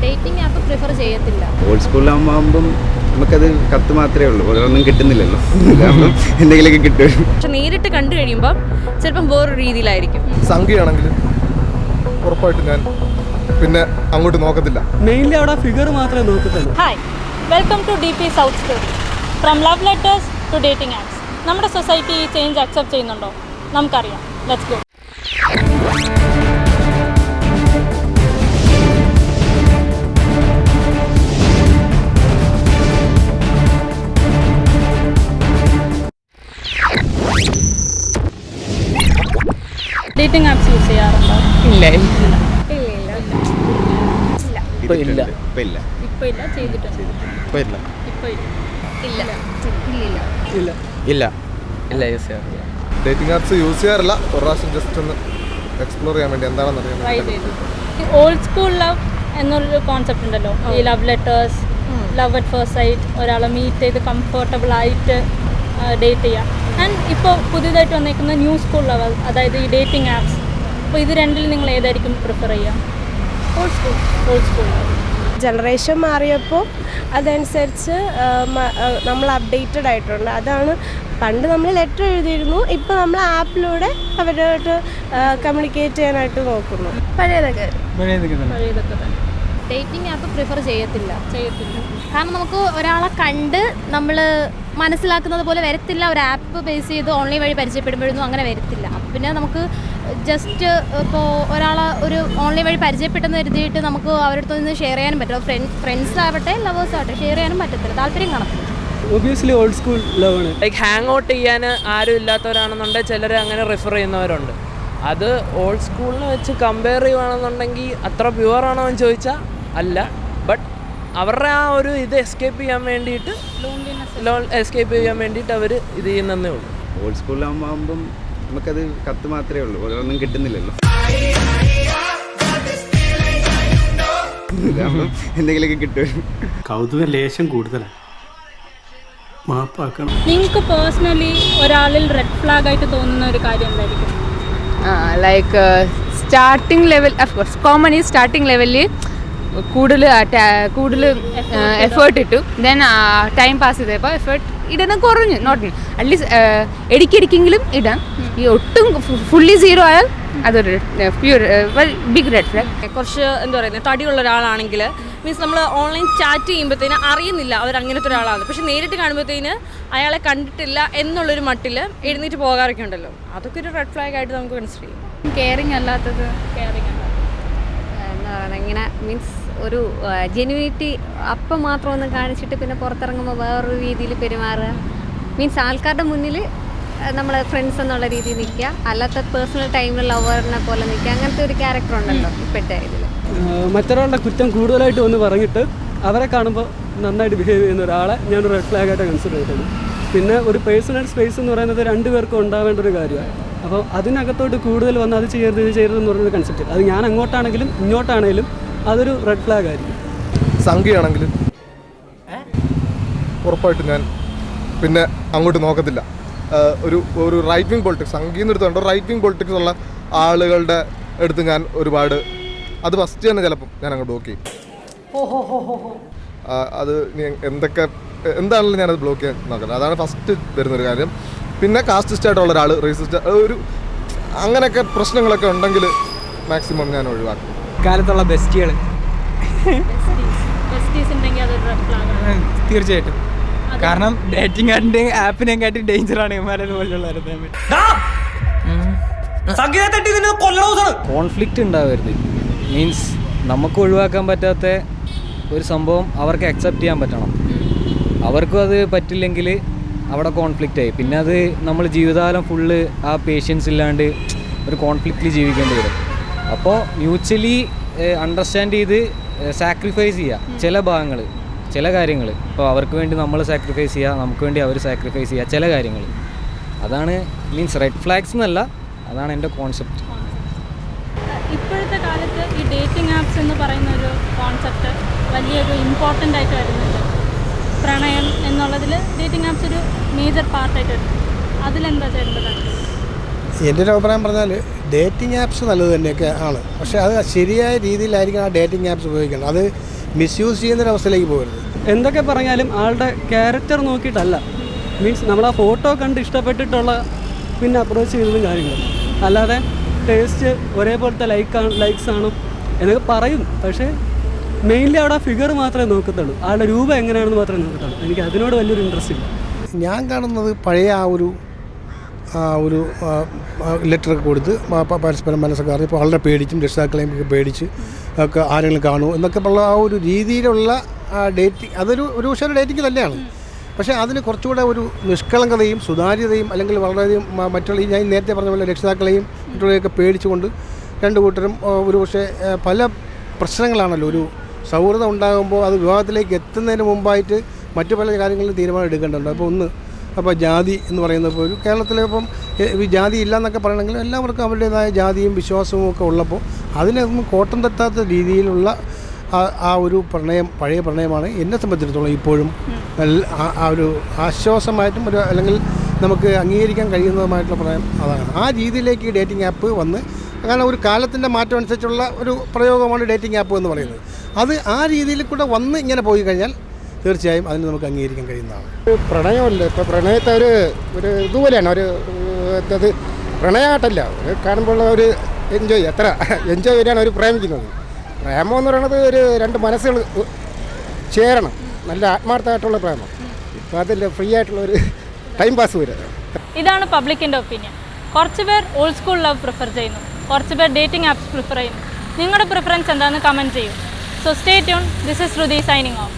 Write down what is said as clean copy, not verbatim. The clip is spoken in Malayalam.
ഡേറ്റിംഗ് ആപ്പ് പ്രിഫർ ചെയ്യത്തില്ല. ഓൾഡ് സ്കൂളിലാകുമ്പം നമുക്കത് കത്ത് മാത്രമേ ഉള്ളൂ, ഒന്നും കിട്ടുന്നില്ലല്ലോ. ഇതാകുമ്പം എന്തെങ്കിലുമൊക്കെ കിട്ടും. പക്ഷെ നേരിട്ട് കണ്ടു കഴിയുമ്പോൾ ചിലപ്പം വേറൊരു രീതിയിലായിരിക്കും. സംഖ്യയാണെങ്കിൽ ഉറപ്പായിട്ടും ഞാൻ പിന്നെ അങ്ങോട്ട് നോക്കത്തില്ല. മെയിൻലി അവിടെ ഫിഗർ മാത്രമേ നോക്കത്തുള്ളൂ. Hi, welcome to DP south story. From love letters to dating apps. നമ്മുടെ സൊസൈറ്റി ഈ ചേഞ്ച് അക്സെപ്റ്റ് ചെയ്യുന്നുണ്ടോ? നമുക്കറിയാം. Let's go. Dating apps use ചെയ്യാറുണ്ടോ? ഇല്ല. യൂസ് ചെയ്യാറില്ല. ഡേറ്റിംഗ് ആപ്സ് യൂസ് ചെയ്യാറില്ല. ഒരു പ്രാവശ്യം ജസ്റ്റ് ഒന്ന് എക്സ്പ്ലോർ ചെയ്യാൻ വേണ്ടി എന്താണെന്ന് അറിയാൻ. ഓൾഡ് സ്കൂൾ ലവ് എന്നൊരു കോൺസെപ്റ്റ് ഉണ്ടല്ലോ. ഈ love letters, love at first sight, ഒരാളെ മീറ്റ് ചെയ്ത് കംഫർട്ടബിൾ ആയിട്ട് ഡേറ്റ് ചെയ്യാം. ആൻഡ് ഇപ്പോൾ പുതിയതായിട്ട് വന്നേക്കുന്ന ന്യൂ സ്കൂൾ ലവ്, അതായത് ഈ ഡേറ്റിംഗ് ആപ്സ്. അപ്പോൾ ഇത് രണ്ടിൽ നിങ്ങൾ ഏതായിരിക്കും പ്രിഫർ ചെയ്യുക? ഓൾഡ് സ്കൂൾ ജനറേഷൻ മാറിയപ്പോൾ അതനുസരിച്ച് നമ്മൾ അപ്ഡേറ്റഡ് ആയിട്ടുണ്ട്. അതാണ് പണ്ട് നമ്മൾ ലെറ്റർ എഴുതിയിരുന്നു, ഇപ്പോൾ നമ്മൾ ആപ്പിലൂടെ അവരോട്ട് കമ്മ്യൂണിക്കേറ്റ് ചെയ്യാനായിട്ട് നോക്കുന്നു. പഴയതൊക്കെ തന്നെ. ഡേറ്റിംഗ് ആപ്പ് പ്രിഫർ ചെയ്യത്തില്ല. കാരണം നമുക്ക് ഒരാളെ കണ്ട് നമ്മൾ മനസ്സിലാക്കുന്നത് പോലെ വരത്തില്ല. ഒരു ആപ്പ് ബേസ് ചെയ്ത് ഓൺലൈൻ വഴി പരിചയപ്പെടുമ്പോഴൊന്നും അങ്ങനെ വരത്തില്ല. അപ്പം പിന്നെ നമുക്ക് ജസ്റ്റ് ഇപ്പോൾ ഒരാളെ ഒരു ഓൺലൈൻ വഴി പരിചയപ്പെട്ടെന്ന് കരുതിയിട്ട് നമുക്ക് അവരുടെ നിന്ന് ഷെയർ ചെയ്യാനും പറ്റില്ല. ഫ്രണ്ട്സ് ആവട്ടെ ലവേഴ്സ് ആവട്ടെ ഷെയർ ചെയ്യാനും പറ്റത്തില്ല. താല്പര്യം കാണത്തില്ല. ഒബിയസ്ലി ഓൾഡ് സ്കൂൾ ലവ് ആണ്. ലൈക്ക് ഹാങ് ഔട്ട് ചെയ്യാൻ ആരും ഇല്ലാത്തവരാണെന്നുണ്ടെങ്കിൽ ചിലർ അങ്ങനെ റെഫർ ചെയ്യുന്നവരുണ്ട്. അത് ഓൾഡ് സ്കൂളിനെ വെച്ച് കമ്പയർ ചെയ്യുകയാണെന്നുണ്ടെങ്കിൽ അത്ര പ്യുവർ ആണോ എന്ന് ചോദിച്ചാൽ അല്ല. ബട്ട് അവരുടെ ആ ഒരു ഇത് എസ്കേപ്പ് ചെയ്യാൻ വേണ്ടിയിട്ട് അവർ ഇത് ചെയ്യുന്നതേ ഉള്ളൂ. ഓൾഡ് സ്കൂളിലാകുമ്പം നമുക്കത് കത്ത് മാത്രമേ ഉള്ളൂ, ഒന്നും കിട്ടുന്നില്ലല്ലോ. ഇതാകുമ്പം എന്തെങ്കിലുമൊക്കെ കിട്ടും. കൗതുക ലേശം കൂടുതലാണ്. മാപ്പാക്കണം. നിങ്ങൾക്ക് പേഴ്സണലി ഒരാളിൽ റെഡ് ഫ്ലാഗ് ആയിട്ട് തോന്നുന്ന ഒരു കാര്യം എന്തായിരിക്കും? Like starting level, of course common ഈ സ്റ്റാർട്ടിംഗ് ലെവലിൽ കൂടുതൽ എഫേർട്ട് ഇട്ടു. ദെൻ ടൈം പാസ് ചെയ്തപ്പോൾ എഫേർട്ട് ഇടുന്ന കുറഞ്ഞു. നോട്ട് അറ്റ്ലീസ്റ്റ് ഇടയ്ക്കിടയ്ക്കെങ്കിലും ഇടാം. ഈ ഒട്ടും ഫുള്ളി സീറോ ആയാൽ അതൊരു പ്യൂർ ബിഗ് റെഡ് ഫ്ലാഗ്. കുറച്ച് എന്താ പറയുന്നത്, തടിയുള്ള ഒരാളാണെങ്കിൽ മീൻസ് നമ്മൾ ഓൺലൈൻ ചാറ്റ് ചെയ്യുമ്പോഴത്തേന് അറിയുന്നില്ല അവർ അങ്ങനത്തെ ഒരാളാണ്. പക്ഷെ നേരിട്ട് കാണുമ്പോഴത്തേന് അയാളെ കണ്ടിട്ടില്ല എന്നുള്ളൊരു മട്ടിൽ എഴുന്നേറ്റ് പോകാറൊക്കെ ഉണ്ടല്ലോ. അതൊക്കെ ഒരു റെഡ് ഫ്ലാഗ് ആയിട്ട് നമുക്ക് കൺസിഡർ ചെയ്യും. കെയറിങ് അല്ലാത്തത് എന്താ പറയുക, ഇങ്ങനെ മീൻസ് ഒരു ജെന്യൂനിറ്റി അപ്പം മാത്രം ഒന്ന് കാണിച്ചിട്ട് പിന്നെ പുറത്തിറങ്ങുമ്പോൾ വേറൊരു രീതിയിൽ പെരുമാറുക. മീൻസ് ആൾക്കാരുടെ മുന്നിൽ നമ്മൾ ഫ്രണ്ട്സ് എന്നുള്ള രീതിയിൽ നിൽക്കുക, അല്ലാത്ത പേഴ്സണൽ ടൈമിൽ ലവറിനെ പോലെ നിൽക്കുക. അങ്ങനത്തെ ഒരു ക്യാരക്ടർ ഉണ്ടല്ലോ ഇപ്പോഴത്തെ ഇതിൽ. മറ്റൊരാളുടെ കുറ്റം കൂടുതലായിട്ട് ഒന്ന് പറഞ്ഞിട്ട് അവരെ കാണുമ്പോൾ നന്നായിട്ട് ബിഹേവ് ചെയ്യുന്ന ഒരാളെ ഞാൻ റെഡ് ഫ്ലാഗ് ആയിട്ട് കൺസിഡർ ചെയ്തിട്ടുണ്ട്. പിന്നെ ഒരു പേഴ്സണൽ സ്പേസ് എന്ന് പറയുന്നത് രണ്ടുപേർക്കും ഉണ്ടാവേണ്ട ഒരു കാര്യമാണ്. അപ്പോൾ അതിനകത്തോട്ട് കൂടുതൽ വന്ന് അത് ചെയ്യരുത് ഇത് ചെയ്യരുതെന്ന് പറയുന്നൊരു കൺസെപ്റ്റ്, അത് ഞാൻ അങ്ങോട്ടാണെങ്കിലും ഇങ്ങോട്ടാണെങ്കിലും അതൊരു റെഡ് ഫ്ലാഗ് ആയിരിക്കും. സംഖ്യയാണെങ്കിൽ ഉറപ്പായിട്ടും ഞാൻ പിന്നെ അങ്ങോട്ട് നോക്കത്തില്ല. ഒരു റൈറ്റ് വിങ് പൊളിറ്റിക്സ്, സംഖ്യയിൽ നിന്ന് എടുത്തുകൊണ്ട് റൈറ്റ് വിങ് പൊളിറ്റിക്സ് ഉള്ള ആളുകളുടെ അടുത്ത് ഞാൻ ഒരുപാട് അത് ഫസ്റ്റ് തന്നെ ചിലപ്പം ഞാൻ അങ്ങോട്ട് ബ്ലോക്ക് ചെയ്യും. അത് എന്താണെങ്കിലും ഞാനത് ബ്ലോക്ക് ചെയ്യാൻ നോക്കത്തില്ല. അതാണ് ഫസ്റ്റ് വരുന്നൊരു കാര്യം. പിന്നെ കാസ്റ്റിസ്റ്റ് ആയിട്ടുള്ള ഒരാൾ, റേസിസ്റ്റ് ഒരു അങ്ങനെയൊക്കെ പ്രശ്നങ്ങളൊക്കെ ഉണ്ടെങ്കിൽ മാക്സിമം ഞാൻ ഒഴിവാക്കും. കാലത്തുള്ള ബെസ്റ്റികൾ തീർച്ചയായിട്ടും. കാരണം ഡേറ്റിംഗ് ആപ്പിനെ കാട്ടി ഡേഞ്ചറാണ് ഇമാരെ പോലുള്ളവർ. കോൺഫ്ലിക്റ്റ് ഉണ്ടാവരുത്. മീൻസ് നമുക്ക് ഒഴിവാക്കാൻ പറ്റാത്ത ഒരു സംഭവം അവർക്ക് അക്സെപ്റ്റ് ചെയ്യാൻ പറ്റണം. അവർക്കും അത് പറ്റില്ലെങ്കിൽ അവിടെ കോൺഫ്ലിക്റ്റ് ആയി. പിന്നെ അത് നമ്മൾ ജീവിതകാലം ഫുള്ള് ആ പേഷ്യൻസ് ഇല്ലാണ്ട് ഒരു കോൺഫ്ലിക്റ്റിൽ ജീവിക്കേണ്ടി വരും. അപ്പോൾ മ്യൂച്വലി അണ്ടർസ്റ്റാൻഡ് ചെയ്ത് സാക്രിഫൈസ് ചെയ്യുക ചില ഭാഗങ്ങൾ, ചില കാര്യങ്ങൾ. ഇപ്പോൾ അവർക്ക് വേണ്ടി നമ്മൾ സാക്രിഫൈസ് ചെയ്യുക, നമുക്ക് വേണ്ടി അവർ സാക്രിഫൈസ് ചെയ്യുക ചില കാര്യങ്ങൾ. അതാണ് മീൻസ് റെഡ് ഫ്ലാഗ്സ് എന്നല്ല, അതാണ് എൻ്റെ കോൺസെപ്റ്റ്. ഇപ്പോഴത്തെ കാലത്ത് ഈ ഡേറ്റിംഗ് ആപ്സ് എന്ന് പറയുന്ന ഒരു കോൺസെപ്റ്റ് വലിയൊരു ഇമ്പോർട്ടൻ്റ് ആയിട്ട് വരുന്നുണ്ട്. പ്രണയം എന്നുള്ളതിൽ ഡേറ്റിംഗ് ആപ്സ് ഒരു മേജർ പാർട്ടായിട്ട് വരുന്നു. അതിലെന്താ ചെയ്യേണ്ടത്? എൻ്റെ ഒരു അഭിപ്രായം പറഞ്ഞാൽ ഡേറ്റിംഗ് ആപ്സ് നല്ലത് തന്നെയൊക്കെ ആണ്. പക്ഷേ അത് ശരിയായ രീതിയിലായിരിക്കും ആ ഡേറ്റിംഗ് ആപ്സ് ഉപയോഗിക്കുന്നത്. അത് മിസ്യൂസ് ചെയ്യുന്നൊരവസ്ഥയിലേക്ക് പോകരുത്. എന്തൊക്കെ പറഞ്ഞാലും ആളുടെ ക്യാരക്ടർ നോക്കിയിട്ടല്ല, മീൻസ് നമ്മൾ ആ ഫോട്ടോ കണ്ട് ഇഷ്ടപ്പെട്ടിട്ടുള്ള പിന്നെ അപ്രോച്ച് ചെയ്യുന്നതും കാര്യങ്ങളും, അല്ലാതെ ടേസ്റ്റ് ഒരേപോലത്തെ ലൈക്സ് ആണ് എന്നൊക്കെ പറയും. പക്ഷേ മെയിൻലി അവിടെ ഫിഗർ മാത്രമേ നോക്കത്തുള്ളൂ, ആളുടെ രൂപം എങ്ങനെയാണെന്ന് മാത്രമേ നോക്കത്തുള്ളൂ. എനിക്ക് അതിനോട് വലിയൊരു ഇൻട്രസ്റ്റ് ഇല്ല. ഞാൻ കാണുന്നത് പഴയ ആ ഒരു ലെറ്ററൊക്കെ കൊടുത്ത് പരസ്പരം മനസ്സൊക്കെ അറിഞ്ഞ് ഇപ്പോൾ വളരെ പേടിച്ചും രക്ഷിതാക്കളെയും പേടിച്ച് ഒക്കെ ആരെങ്കിലും കാണുമോ എന്നൊക്കെ ഉള്ള ആ ഒരു രീതിയിലുള്ള ഡേറ്റിംഗ്, അതൊരു പക്ഷേ ഒരു ഡേറ്റിംഗ് തന്നെയാണ്. പക്ഷേ അതിന് കുറച്ചുകൂടെ ഒരു നിഷ്കളങ്കതയും സുതാര്യതയും അല്ലെങ്കിൽ വളരെയധികം മറ്റുള്ള ഞാൻ നേരത്തെ പറഞ്ഞ പോലെ രക്ഷിതാക്കളെയും മറ്റുള്ളവരെയൊക്കെ പേടിച്ചുകൊണ്ട് രണ്ട് കൂട്ടരും ഒരു പക്ഷേ പല പ്രശ്നങ്ങളാണല്ലോ. ഒരു സൗഹൃദം ഉണ്ടാകുമ്പോൾ അത് വിവാഹത്തിലേക്ക് എത്തുന്നതിന് മുമ്പായിട്ട് മറ്റു പല കാര്യങ്ങളിലും തീരുമാനം എടുക്കേണ്ടതുണ്ട്. അപ്പോൾ ജാതി എന്ന് പറയുന്നത് ഇപ്പോൾ ഒരു കേരളത്തിലിപ്പം ഈ ജാതി ഇല്ല എന്നൊക്കെ പറയണമെങ്കിൽ എല്ലാവർക്കും അവരുടേതായ ജാതിയും വിശ്വാസവും ഒക്കെ ഉള്ളപ്പോൾ അതിനൊന്നും കോട്ടം തട്ടാത്ത രീതിയിലുള്ള ആ ഒരു പ്രണയം, പഴയ പ്രണയമാണ് എന്നെ സംബന്ധിച്ചിടത്തോളം ഇപ്പോഴും ആ ഒരു ആശ്വാസമായിട്ടും ഒരു അല്ലെങ്കിൽ നമുക്ക് അംഗീകരിക്കാൻ കഴിയുന്നതുമായിട്ടുള്ള പ്രണയം അതാണ്. ആ രീതിയിലേക്ക് ഈ ഡേറ്റിംഗ് ആപ്പ് വന്ന്, കാരണം ഒരു കാലത്തിൻ്റെ മാറ്റം അനുസരിച്ചുള്ള ഒരു പ്രയോഗമാണ് ഡേറ്റിംഗ് ആപ്പ് എന്ന് പറയുന്നത്. അത് ആ രീതിയിൽ കൂടെ വന്ന് ഇങ്ങനെ പോയി കഴിഞ്ഞാൽ തീർച്ചയായും അതിന് നമുക്ക് അംഗീകരിക്കാൻ കഴിയുന്നതാണ്. പ്രണയമല്ല, ഇപ്പോൾ പ്രണയത്തെ ഒരു ഇതുപോലെയാണ്, അത് പ്രണയമായിട്ടല്ല, കാണുമ്പോൾ ഒരു എത്ര എൻജോയ് വരെയാണ് അവർ പ്രേമിക്കുന്നത്. പ്രേമം എന്ന് പറയുന്നത് ഒരു രണ്ട് മനസ്സുകൾ ചേരണം, നല്ല ആത്മാർത്ഥമായിട്ടുള്ള പ്രേമം. ഇപ്പോൾ അതിൽ ഫ്രീ ആയിട്ടുള്ള ഒരു ടൈം പാസ് വരെ. ഇതാണ് പബ്ലിക്കിൻ്റെ ഒപ്പീനിയൻ. കുറച്ച് പേർ ഓൾഡ് സ്കൂൾ ലവ് പ്രിഫർ ചെയ്യുന്നു, കുറച്ച് പേർ ഡേറ്റിംഗ് ആപ്സ് പ്രിഫർ ചെയ്യുന്നു. നിങ്ങളുടെ പ്രിഫറൻസ് എന്താണെന്ന് കമൻറ്റ് ചെയ്യൂ. So stay tune. This is Shruti signing of.